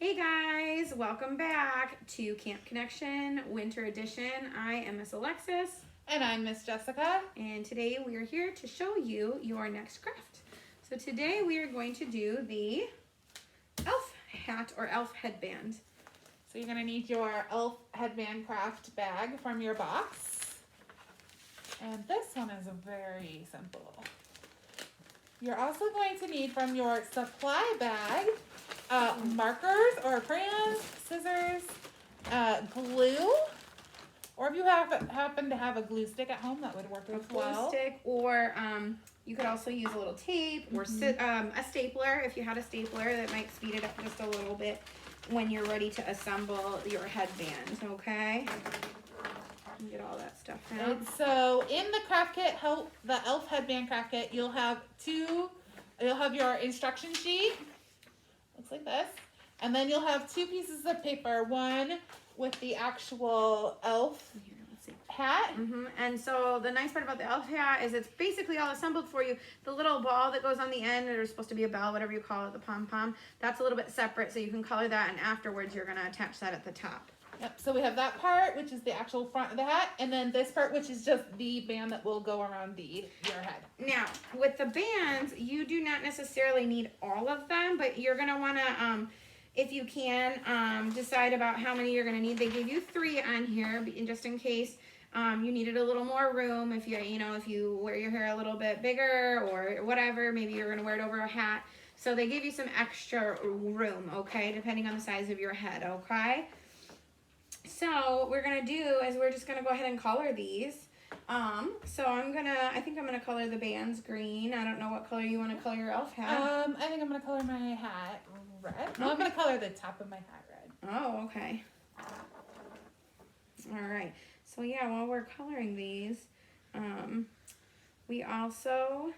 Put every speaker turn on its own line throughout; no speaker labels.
Hey guys, welcome back to Camp Connection Winter Edition. I am Miss Alexis.
And I'm Miss Jessica.
And today we are here to show you your next craft. So today we are going to do the elf hat or elf headband.
So you're gonna need your elf headband craft bag from your box. And this one is very simple. You're also going to need from your supply bag markers or crayons, scissors, glue, or if you happen to have a glue stick at home, that would work as well.
Glue stick, or you could also use a little tape or a stapler. If you had a stapler, that might speed it up just a little bit when you're ready to assemble your headband, okay? Get all that stuff out.
And so in the craft kit, the elf headband craft kit, you'll have your instruction sheet. Looks like this. And then you'll have two pieces of paper, one with the actual elf hat.
And so the nice part about the elf hat is it's basically all assembled for you. The little ball that goes on the end, there's supposed to be a bell, whatever you call it, the pom-pom, that's a little bit separate, so you can color that, and afterwards you're going to attach that at the top.
Yep, so we have that part, which is the actual front of the hat, and then this part, which is just the band that will go around your head.
Now, with the bands, you do not necessarily need all of them, but you're going to want to, if you can, decide about how many you're going to need. They gave you 3 on here, just in case you needed a little more room. If if you wear your hair a little bit bigger or whatever, maybe you're going to wear it over a hat. So they give you some extra room, okay, depending on the size of your head, okay? So what we're going to do is we're just going to go ahead and color these. So I think I'm going to color the bands green. I don't know what color you want to color your elf hat.
I think I'm going to color my hat red. No, I'm going to color the top of my hat red.
Oh, okay. All right. So yeah, while we're coloring these, we also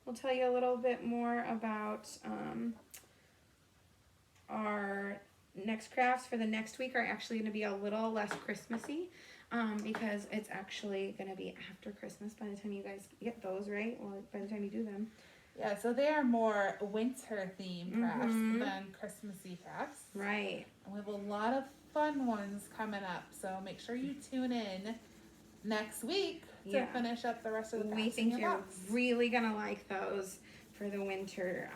will tell you a little bit more about our next crafts for the next week are actually going to be a little less Christmassy because it's actually going to be after Christmas by the time you guys get those, right? Well, by the time you do them.
Yeah, so they are more winter themed crafts than Christmassy crafts.
Right.
And we have a lot of fun ones coming up, so make sure you tune in next week to finish up the rest of the crafts.
We think you're
box.
really going to like those for the winter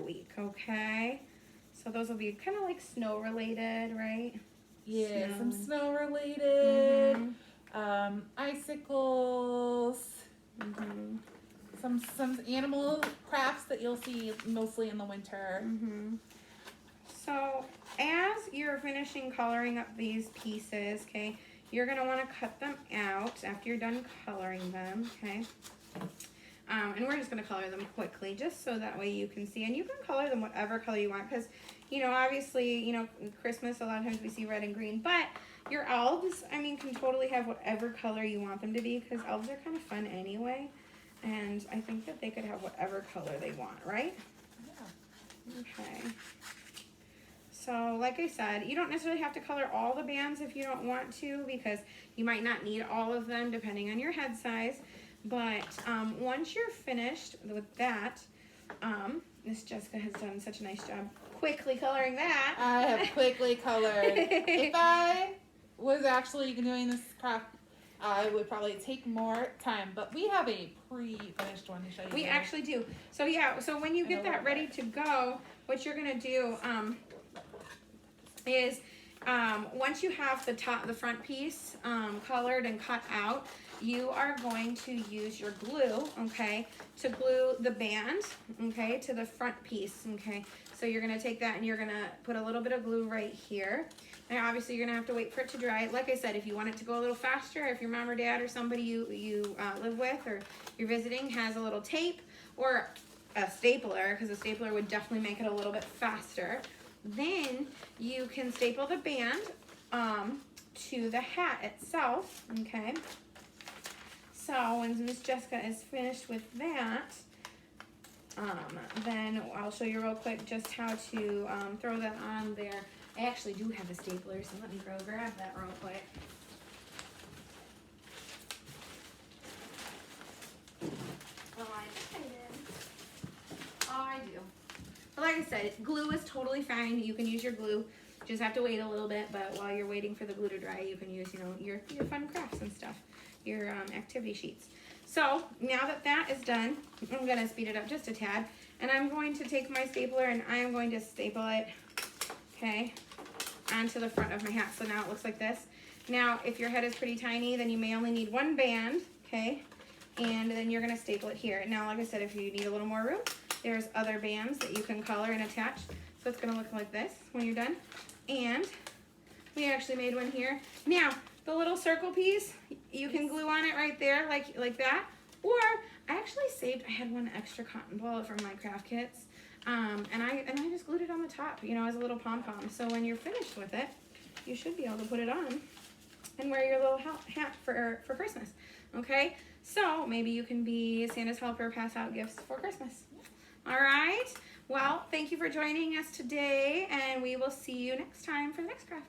week, okay? So those will be kind of like snow related, right?
Yeah, some snow related, icicles, some animal crafts that you'll see mostly in the winter.
So as you're finishing coloring up these pieces, okay, you're going to want to cut them out after you're done coloring them, okay? And we're just going to color them quickly just so that way you can see. And you can color them whatever color you want because, obviously, Christmas, a lot of times we see red and green. But your elves, can totally have whatever color you want them to be because elves are kind of fun anyway. And I think that they could have whatever color they want, right?
Yeah.
Okay. So, like I said, you don't necessarily have to color all the bands if you don't want to because you might not need all of them depending on your head size. But once you're finished with that, Miss Jessica has done such a nice job quickly coloring that.
I have quickly colored. If I was actually doing this craft, I would probably take more time. But we have a pre-finished one to show you.
We actually do. So yeah, so when you get that ready to go, what you're gonna do is once you have the front piece colored and cut out, you are going to use your glue, okay, to glue the band, okay, to the front piece, okay. So you're going to take that and you're going to put a little bit of glue right here. And obviously you're going to have to wait for it to dry. Like I said, if you want it to go a little faster, if your mom or dad or somebody you live with or you're visiting has a little tape or a stapler, because a stapler would definitely make it a little bit faster, then you can staple the band to the hat itself, okay. So when Miss Jessica is finished with that, then I'll show you real quick just how to throw that on there. I actually do have a stapler, so let me go grab that real quick. Oh, I do. But like I said, glue is totally fine. You can use your glue. Just have to wait a little bit, but while you're waiting for the glue to dry, you can use, you know, your fun crafts and stuff, your activity sheets. So now that that is done, I'm gonna speed it up just a tad, and I'm going to take my stapler and I am going to staple it, okay, onto the front of my hat. So now it looks like this. Now, if your head is pretty tiny, then you may only need one band, okay, and then you're gonna staple it here. Now, like I said, if you need a little more room, there's other bands that you can color and attach. So it's gonna look like this when you're done. And we actually made one here. Now, the little circle piece, you can glue on it right there, like that. Or I actually saved, I had one extra cotton ball from my craft kits. And I just glued it on the top, you know, as a little pom-pom. So when you're finished with it, you should be able to put it on and wear your little hat for Christmas, okay? So maybe you can be Santa's helper, pass out gifts for Christmas. All right, well, thank you for joining us today, and we will see you next time for the next craft.